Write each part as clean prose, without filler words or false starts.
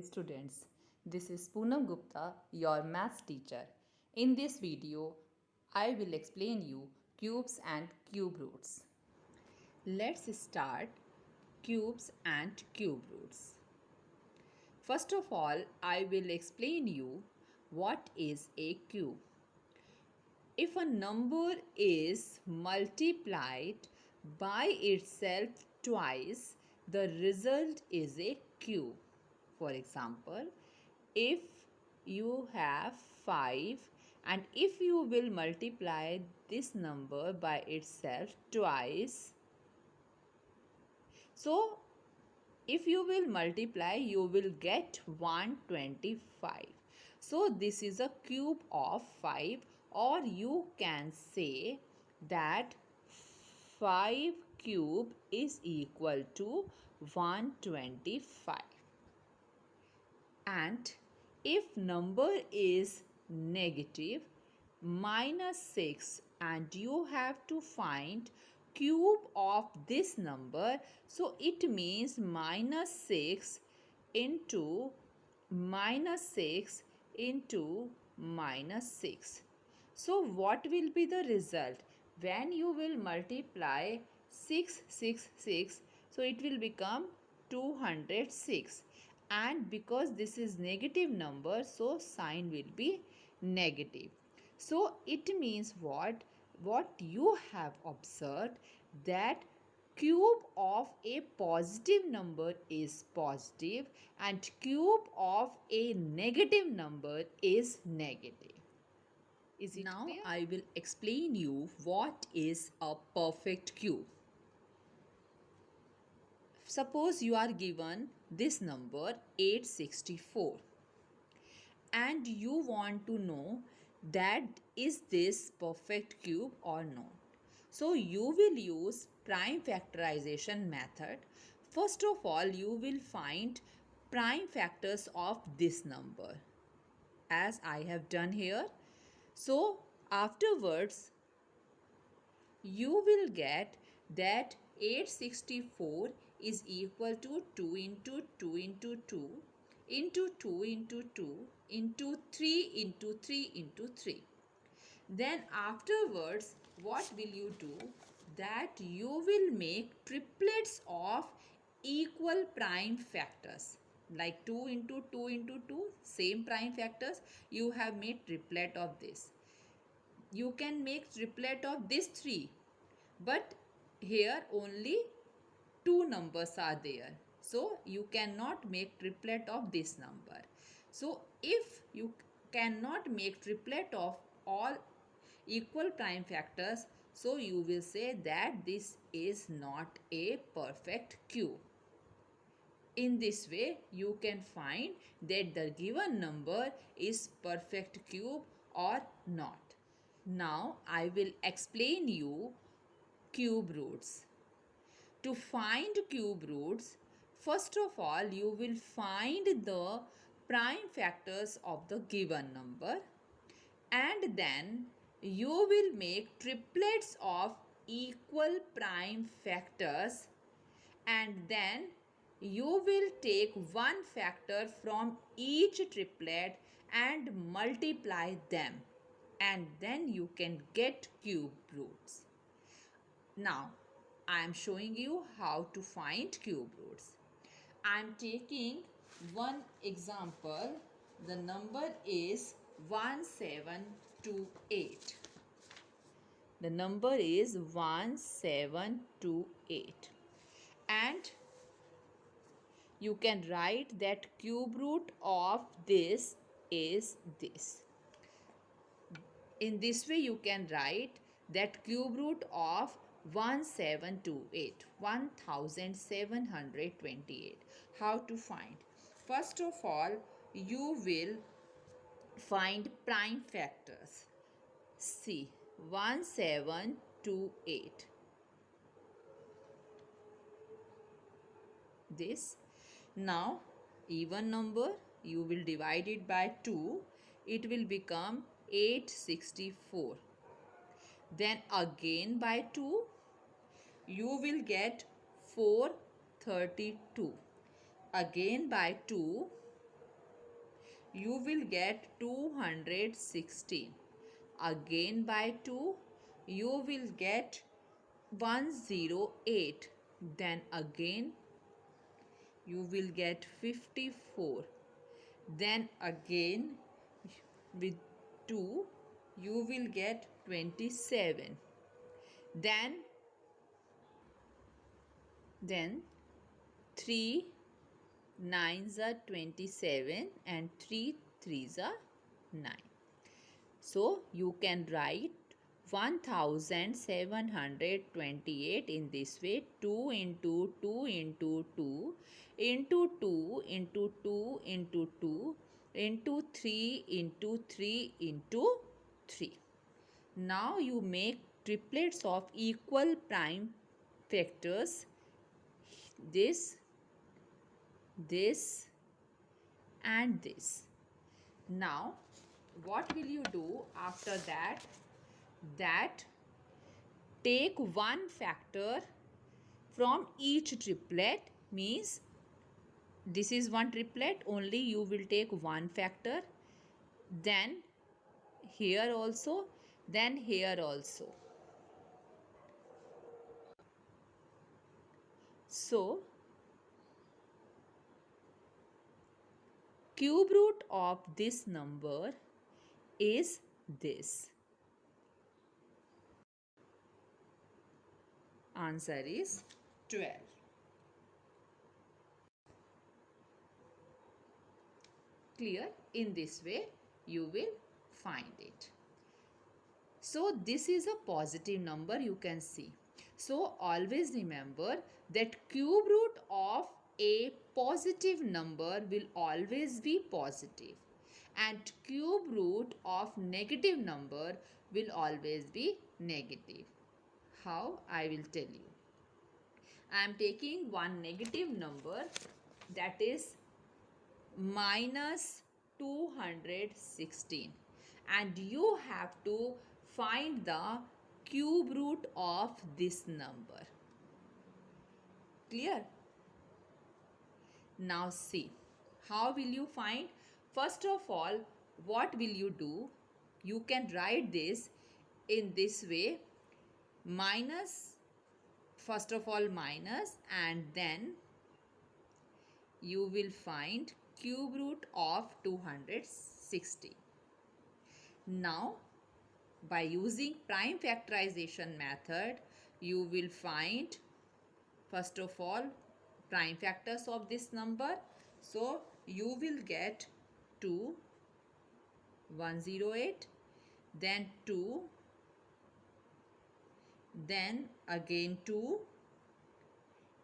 Students, this is Poonam Gupta, your maths teacher. In this video, I will explain you cubes and cube roots. Let's start cubes and cube roots. First of all, I will explain you what is a cube. If a number is multiplied by itself twice, the result is a cube. For example, if you have 5 and if you will multiply this number by itself twice, so if you will multiply, you will get 125. So this is a cube of 5, or you can say that 5 cube is equal to 125. And if number is negative -6 and you have to find cube of this number, so it means -6 into -6 into -6. So what will be the result when you will multiply 666? So it will become 206, and because this is negative number, so sign will be negative. So it means what you have observed, that cube of a positive number is positive and cube of a negative number is negative. Is it now clear? I will explain you what is a perfect cube. Suppose you are given this number 864 and you want to know that is this perfect cube or not. So you will use prime factorization method. First of all, you will find prime factors of this number as I have done here. So afterwards you will get that 864 is equal to 2 into 2 into 2 into 2 into 2 into 3 into 3 into 3. Then afterwards what will you do? That you will make triplets of equal prime factors, like 2 into 2 into 2, same prime factors, you have made triplet of this. You can make triplet of this 3, but here only 2 numbers are there, so you cannot make triplet of this number. So if you cannot make triplet of all equal prime factors, so you will say that this is not a perfect cube. In this way, you can find that the given number is perfect cube or not. Now I will explain you cube roots. To find cube roots, first of all you will find the prime factors of the given number, and then you will make triplets of equal prime factors, and then you will take one factor from each triplet and multiply them, and then you can get cube roots. Now I am showing you how to find cube roots. I am taking one example. The number is 1728. The number is 1728, and you can write that cube root of this is this. In this way you can write that cube root of 1728. How to find? First of all, you will find prime factors. See, 1728. This. Now, even number, you will divide it by 2. It will become 864. Then again by 2, you will get 432. Again by 2, you will get 216. Again by 2, you will get 108. Then again you will get 54. Then again with 2 you will get 27. Then 3 nines are 27 and 3 threes are 9. So you can write 1728 in this way. 2 into 2 into 2 into 2 into 2 into 2 into 3 into 3 into 3. Now you make triplets of equal prime factors. This, this and this. Now what will you do after that? Take one factor from each triplet, means this is one triplet, only you will take one factor, then here also, then here also. So cube root of this number is this. Answer is 12. Clear? In this way you will find it. So this is a positive number, you can see. So always remember that cube root of a positive number will always be positive, and cube root of negative number will always be negative. How? I will tell you. I am taking one negative number, that is minus 216, and you have to find the cube root of this number. Clear? Now see, how will you find? First of all, what will you do? You can write this in this way: minus, first of all minus, and then you will find cube root of 260. Now by using prime factorization method, you will find first of all prime factors of this number. So you will get 2, 108, then 2, then again 2,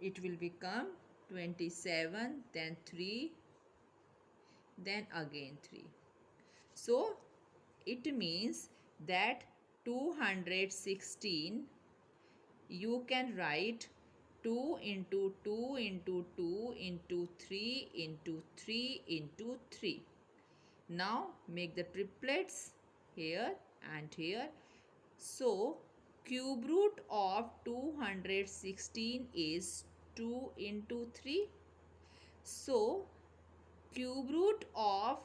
it will become 27, then 3, then again 3. So it means that 216 you can write 2 into 2 into 2 into 3 into 3 into 3. Now make the triplets here and here. So cube root of 216 is 2 into 3. So cube root of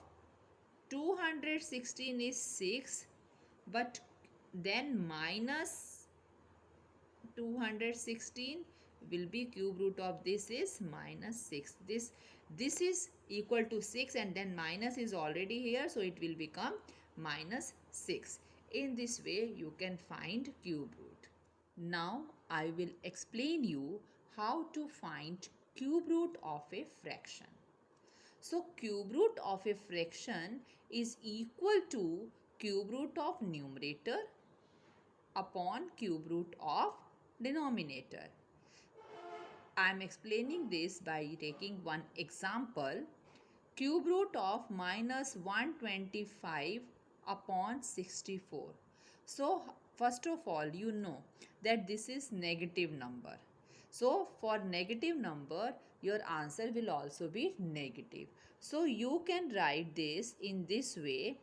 216 is 6, but then minus 216 will be cube root of this is minus 6. This is equal to 6 and then minus is already here, so it will become minus 6. In this way you can find cube root. Now I will explain you how to find cube root of a fraction. So cube root of a fraction is equal to cube root of numerator upon cube root of denominator. I am explaining this by taking one example. Cube root of minus 125 upon 64. So first of all, you know that this is negative number. So for negative number, your answer will also be negative. So you can write this in this way: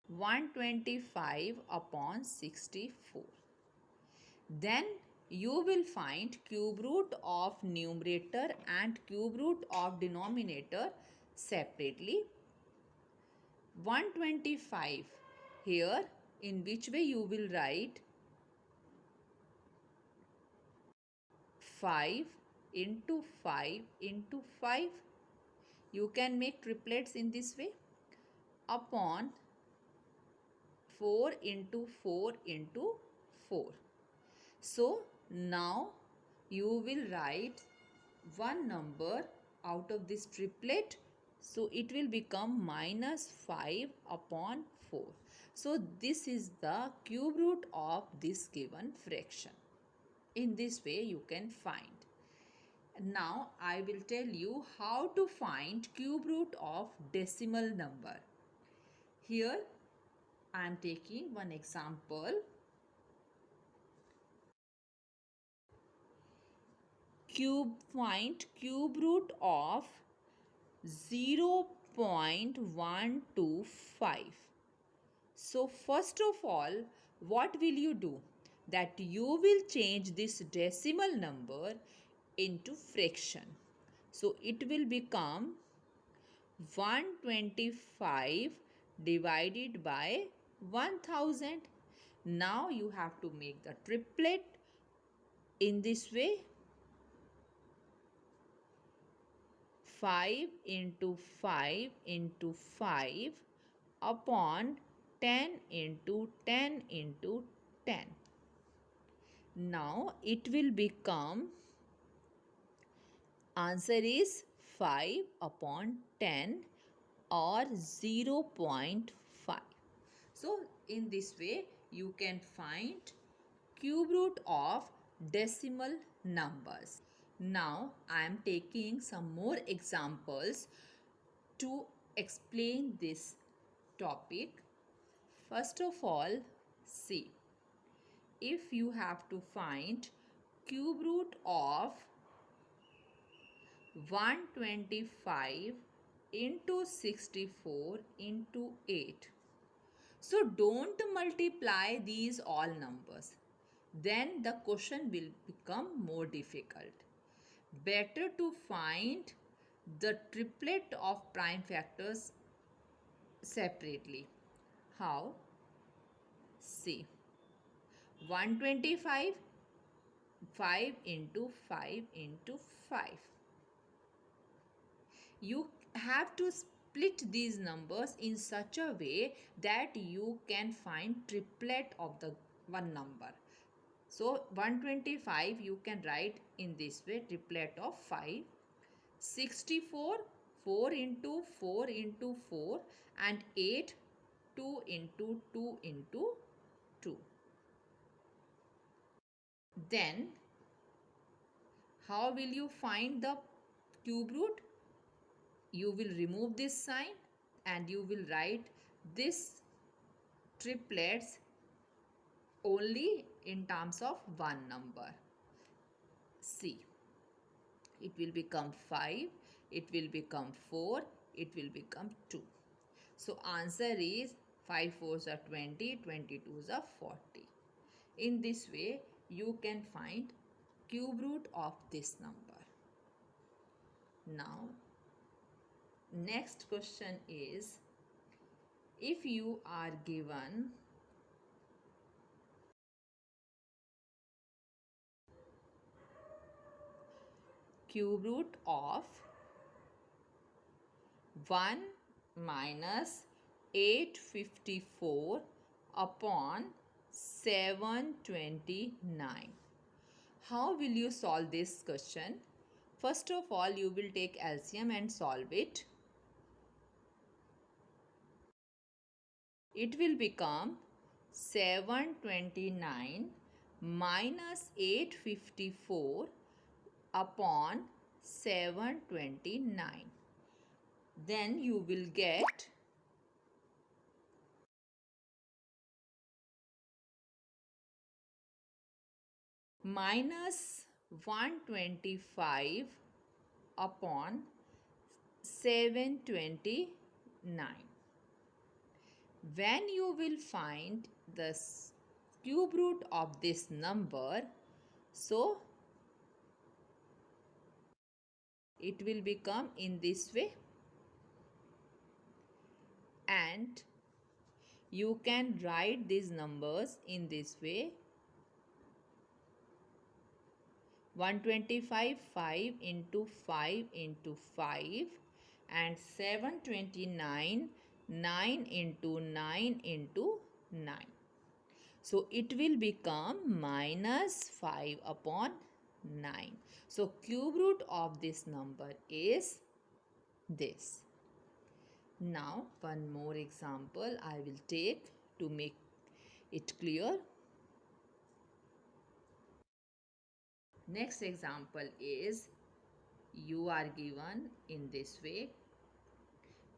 125 upon 64. Then you will find cube root of numerator and cube root of denominator separately. 125 here, in which way you will write 5 into 5 into 5. You can make triplets in this way, upon 4 into 4 into 4. So now you will write one number out of this triplet. So it will become minus 5 upon 4. So this is the cube root of this given fraction. In this way you can find. Now I will tell you how to find cube root of decimal number. Here I am taking one example. Find cube root of 0.125. So first of all, what will you do? That you will change this decimal number into fraction. So it will become 125 divided by 1000. Now you have to make the triplet in this way. 5 into 5 into 5 upon 10 into 10 into 10. Now it will become, answer is 5 upon 10 or 0.5. So in this way you can find cube root of decimal numbers. Now I am taking some more examples to explain this topic. First of all, see, if you have to find cube root of 125 into 64 into 8. So don't multiply these all numbers. Then the question will become more difficult. Better to find the triplet of prime factors separately. How? See, 125, 5 into 5 into 5. You have to split these numbers in such a way that you can find triplet of the one number. So 125 you can write in this way, triplet of 5. 64, 4 into 4 into 4, and 8, 2 into 2 into 2. Then how will you find the cube root? You will remove this sign and you will write this triplets only in terms of one number. See, it will become 5, it will become 4, it will become 2. So answer is 5 4s are 20, 22s are 40. In this way you can find cube root of this number. Now next question is, if you are given cube root of 1 minus 854 upon 729. How will you solve this question? First of all, you will take LCM and solve it. It will become 729 minus 854 upon 729. Then you will get minus 125 upon 729. When you will find the cube root of this number, So it will become in this way, and you can write these numbers in this way: 125 5 into 5 into 5, and 729 9 into 9 into 9. So it will become minus 5 upon 9. So cube root of this number is this. Now one more example I will take to make it clear. Next example is, you are given in this way: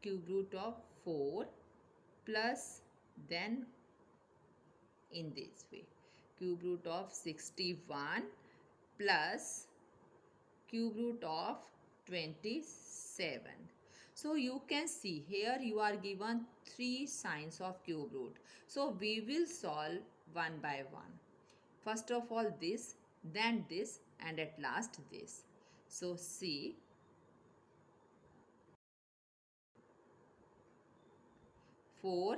cube root of 4 plus, then in this way, cube root of 61 plus cube root of 27. So you can see here you are given 3 signs of cube root. So we will solve one by one. First of all this, then this, and at last this. So see, 4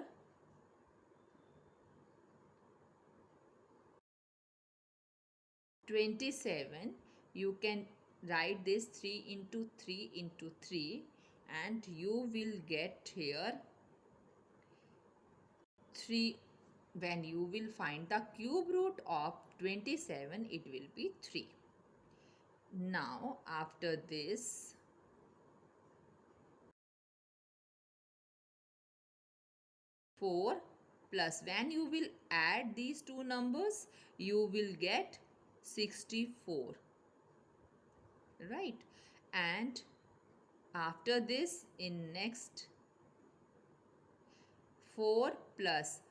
27, you can write this 3 into 3 into 3, and you will get here 3. When you will find the cube root of 27, it will be 3. Now after this, 4 plus, when you will add these two numbers, you will get 64, right? And after this, in next, 4 plus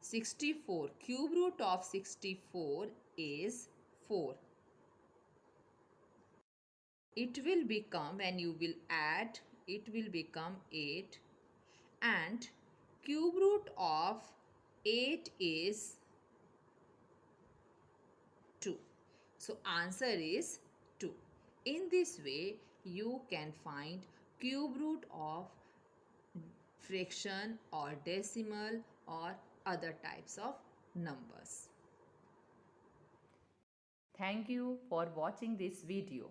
64, cube root of 64 is 4. It will become, when you will add, it will become 8, and cube root of 8 is 2. So answer is 2. In this way, you can find cube root of fraction or decimal or other types of numbers. Thank you for watching this video.